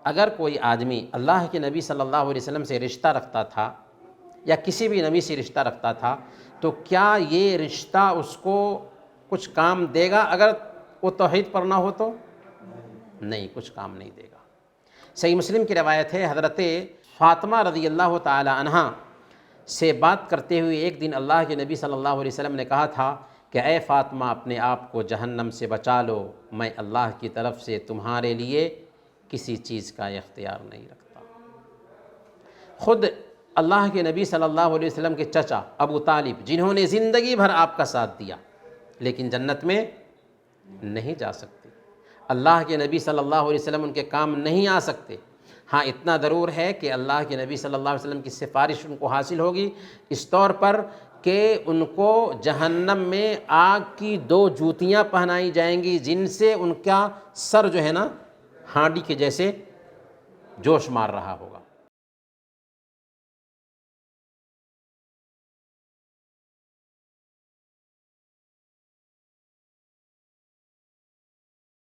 اگر کوئی آدمی اللہ کے نبی صلی اللہ علیہ وسلم سے رشتہ رکھتا تھا یا کسی بھی نبی سے رشتہ رکھتا تھا تو کیا یہ رشتہ اس کو کچھ کام دے گا اگر وہ توحید پر نہ ہو تو؟ نہیں، کچھ کام نہیں دے گا۔ صحیح مسلم کی روایت ہے، حضرت فاطمہ رضی اللہ تعالی عنہا سے بات کرتے ہوئے ایک دن اللہ کے نبی صلی اللہ علیہ وسلم نے کہا تھا کہ اے فاطمہ، اپنے آپ کو جہنم سے بچا لو، میں اللہ کی طرف سے تمہارے لیے کسی چیز کا اختیار نہیں رکھتا۔ خود اللہ کے نبی صلی اللہ علیہ وسلم کے چچا ابو طالب، جنہوں نے زندگی بھر آپ کا ساتھ دیا لیکن جنت میں نہیں جا سکتے، اللہ کے نبی صلی اللہ علیہ وسلم ان کے کام نہیں آ سکتے۔ ہاں اتنا ضرور ہے کہ اللہ کے نبی صلی اللہ علیہ وسلم کی سفارش ان کو حاصل ہوگی، اس طور پر کہ ان کو جہنم میں آگ کی 2 جوتیاں پہنائی جائیں گی جن سے ان کا سر جو ہے نا ہانڈی کے جیسے جوش مار رہا ہوگا۔